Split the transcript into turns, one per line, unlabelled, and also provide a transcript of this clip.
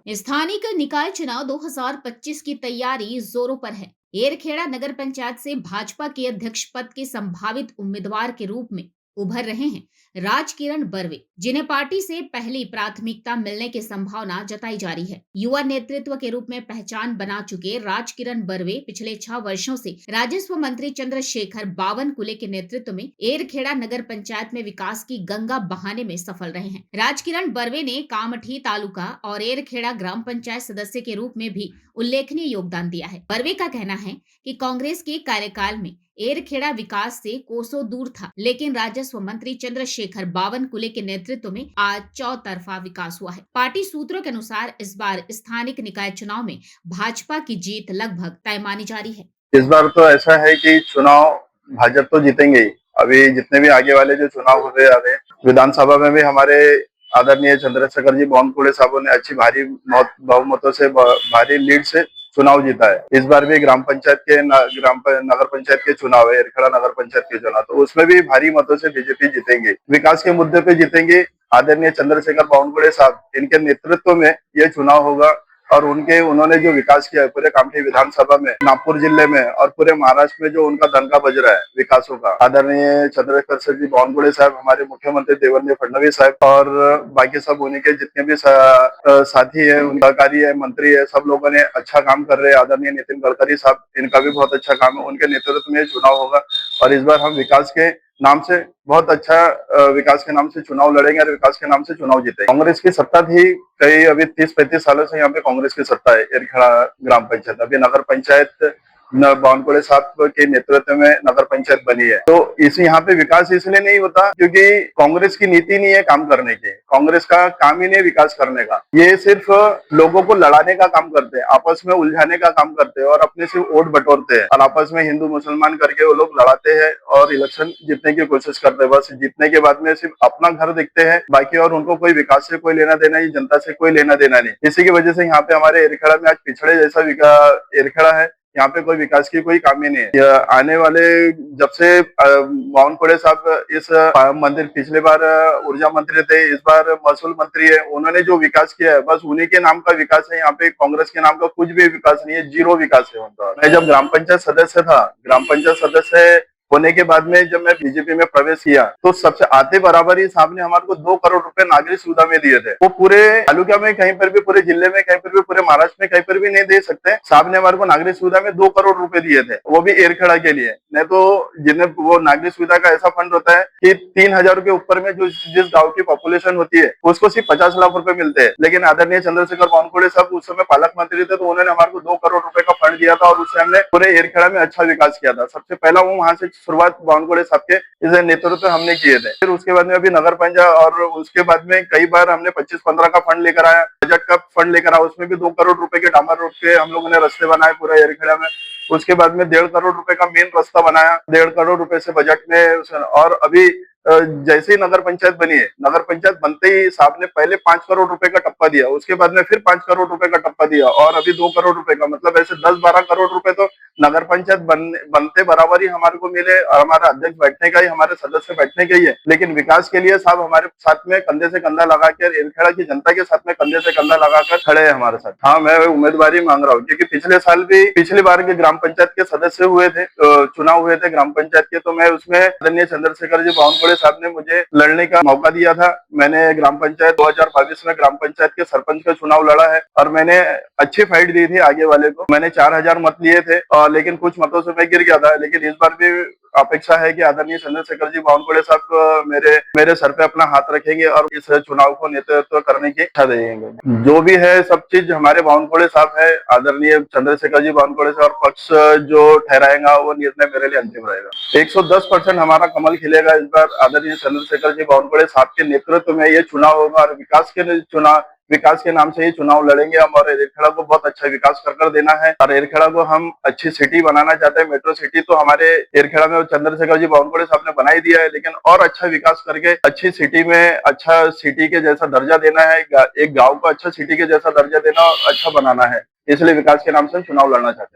स्थानीय निकाय चुनाव 2025 की तैयारी जोरों पर है। एरखेड़ा नगर पंचायत से भाजपा के अध्यक्ष पद के संभावित उम्मीदवार के रूप में उभर रहे हैं राजकिरण बर्वे, जिन्हें पार्टी से पहली प्राथमिकता मिलने की संभावना जताई जा रही है। युवा नेतृत्व के रूप में पहचान बना चुके राजकिरण बर्वे पिछले 6 वर्षों से राजस्व मंत्री चंद्रशेखर बावनकुले के नेतृत्व में एरखेड़ा नगर पंचायत में विकास की गंगा बहाने में सफल रहे हैं। राजकिरण बर्वे ने कामठी तालुका और एरखेड़ा ग्राम पंचायत सदस्य के रूप में भी उल्लेखनीय योगदान दिया है। बर्वे का कहना है कि कांग्रेस के कार्यकाल में एरखेड़ा विकास से कोसों दूर था, लेकिन राजस्व मंत्री चंद्रशेखर बावनकुले के नेतृत्व में आज चौतरफा विकास हुआ है। पार्टी सूत्रों के अनुसार इस बार स्थानीय निकाय चुनाव में भाजपा की जीत लगभग तय मानी जा रही है।
इस बार तो ऐसा है कि चुनाव भाजपा तो जीतेंगे ही। अभी जितने भी आगे वाले जो चुनाव होते जा रहे हैं, विधानसभा में भी हमारे आदरणीय चंद्रशेखर जी बावनकुले साहब ने अच्छी भारी बहुमतों से भारी लीड से चुनाव जीता है। इस बार भी ग्राम पंचायत के नगर पंचायत के चुनाव है, एरखेड़ा नगर पंचायत के चुनाव, तो उसमें भी भारी मतों से बीजेपी जीतेंगे। विकास के मुद्दे पे जीतेंगे। आदरणीय चंद्रशेखर बावनकुले साहब, इनके नेतृत्व में यह चुनाव होगा और उन्होंने जो विकास किया है पूरे कामठी विधानसभा में, नागपुर जिले में और पूरे महाराष्ट्र में जो उनका डंका बज रहा है विकासों का। आदरणीय चंद्रशेखर जी बावनकुले साहब, हमारे मुख्यमंत्री देवेंद्र फडणवीस साहब और बाकी सब उन्हीं के जितने भी साथी है, सहकारी है, मंत्री है, सब लोगों ने अच्छा काम कर रहे हैं। आदरणीय नितिन गडकरी साहब, इनका भी बहुत अच्छा काम है। उनके नेतृत्व में चुनाव होगा और इस बार हम विकास के नाम से बहुत अच्छा विकास के नाम से चुनाव लड़ेंगे और विकास के नाम से चुनाव जीतेंगे। कांग्रेस की सत्ता थी कई, अभी 30-35 सालों से यहाँ पे कांग्रेस की सत्ता है एरखेड़ा ग्राम पंचायत। अभी नगर पंचायत बावनकुले साहब के नेतृत्व में नगर पंचायत बनी है। तो यहाँ पे विकास इसलिए नहीं होता क्योंकि कांग्रेस की नीति नहीं है काम करने की। कांग्रेस का काम ही नहीं विकास करने का, ये सिर्फ लोगों को लड़ाने का काम करते हैं, आपस में उलझाने का काम करते हैं और अपने से वोट बटोरते हैं और आपस में हिंदू मुसलमान करके वो लोग लड़ाते हैं और इलेक्शन जीतने की कोशिश करते हैं। बस जीतने के बाद में सिर्फ अपना घर दिखते हैं, बाकी और उनको कोई विकास से कोई लेना देना नहीं, जनता से कोई लेना देना नहीं। इसी की वजह से यहाँ पे हमारे एरखेड़ा में आज पिछड़े जैसा एरखेड़ा है। यहाँ पे कोई विकास की कोई काम ही नहीं है। आने वाले जब से बावनकुले साहब इस मंदिर, पिछले बार ऊर्जा मंत्री थे, इस बार महसूल मंत्री है, उन्होंने जो विकास किया है बस उन्हीं के नाम का विकास है। यहाँ पे कांग्रेस के नाम का कुछ भी विकास नहीं है, जीरो विकास है उनका। मैं जब ग्राम पंचायत सदस्य था, ग्राम पंचायत सदस्य होने के बाद में जब मैं बीजेपी में प्रवेश किया तो सबसे आते बराबर ही साहब ने हमारे को 2 करोड़ रुपए नागरिक सुविधा में दिए थे। वो पूरे तालुका में कहीं पर भी, पूरे जिले में कहीं पर भी, पूरे महाराष्ट्र में कहीं पर भी नहीं दे सकते। साहब ने हमारे को नागरिक सुविधा में 2 करोड़ रुपए दिए थे, वो भी एरखेड़ा के लिए। नहीं तो जिन्हें वो नागरिक सुविधा का ऐसा फंड होता है कि 3000 के ऊपर में जो जिस गाँव की पॉपुलेशन होती है उसको सिर्फ 50 लाख रुपए मिलते हैं। लेकिन आदरणीय चंद्रशेखर बावनकुले साहब उस समय पालक मंत्री थे, तो उन्होंने हमारे को 2 करोड़ रुपए का फंड दिया था और उससे हमने पूरे एरखेड़ा में अच्छा विकास किया था। सबसे पहला वो वहां से शुरुआत बावनकुले साहब के इस नेतृत्व हमने किए थे। फिर उसके बाद में अभी नगर पंचायत और उसके बाद में कई बार हमने 25-15 का फंड लेकर आया, बजट का फंड लेकर आया, उसमें भी 2 करोड़ रुपए के डामर रोड के हम लोगों ने रास्ते बनाए पूरा एरखेड़ा में। उसके बाद में 1.5 करोड़ रुपए का मेन रास्ता बनाया, 1.5 करोड़ रुपए से बजट में। और अभी जैसे ही नगर पंचायत बनी है, नगर पंचायत बनते ही साहब ने पहले 5 करोड़ रुपए का टप्पा दिया, उसके बाद में फिर 5 करोड़ रुपए का टप्पा दिया और अभी 2 करोड़ रुपए का, मतलब ऐसे 10-12 करोड़ रुपए तो नगर पंचायत बनते बराबर ही हमारे को मिले। और हमारा अध्यक्ष बैठने का ही, हमारे सदस्य बैठने का ही है, लेकिन विकास के लिए साहब हमारे साथ में कंधे से कंधा लगाकर, एरखेड़ा की जनता के साथ में कंधे से कंधा लगाकर खड़े हैं हमारे साथ। हाँ, मैं उम्मीदवारी मांग रहा हूँ क्योंकि पिछले साल भी, पिछली बार के ग्राम पंचायत के सदस्य हुए थे, चुनाव हुए थे ग्राम पंचायत के, तो मैं उसमें आदरणीय चंद्रशेखर जी बावनकुले साहब ने मुझे लड़ने का मौका दिया था। मैंने ग्राम पंचायत 2022 में ग्राम पंचायत के सरपंच का चुनाव लड़ा है और मैंने अच्छी फाइट दी थी आगे वाले को। मैंने 4000 मत लिए थे लेकिन कुछ मतों से मैं गिर गया था। लेकिन इस बार भी अपेक्षा है कि आदरणीय चंद्रशेखर जी बावनकुले साहब मेरे सर पे अपना हाथ रखेंगे और इस चुनाव को नेतृत्व करने की इच्छा देंगे। जो भी है सब चीज हमारे बावनकुले साहब है, आदरणीय चंद्रशेखर जी बावनकुले साहब, और पक्ष जो ठहराएगा वो निर्णय मेरे लिए अंतिम रहेगा। 110% हमारा कमल खिलेगा इस बार। आदरणीय चंद्रशेखर जी बावनकुले साहब के नेतृत्व में ये चुनाव होगा और विकास के नाम से ही चुनाव लड़ेंगे हम। और एरखेड़ा को बहुत अच्छा विकास कर देना है और एरखेड़ा को हम अच्छी सिटी बनाना चाहते हैं, मेट्रो सिटी। तो हमारे एरखेड़ा में चंद्रशेखर जी बावनकुले साहब ने बनाई दिया है, लेकिन और अच्छा विकास करके अच्छी सिटी में, अच्छा सिटी के जैसा दर्जा देना है, एक गाँव को अच्छा सिटी के जैसा दर्जा देना और अच्छा बनाना है। इसलिए विकास के नाम से चुनाव लड़ना चाहते हैं।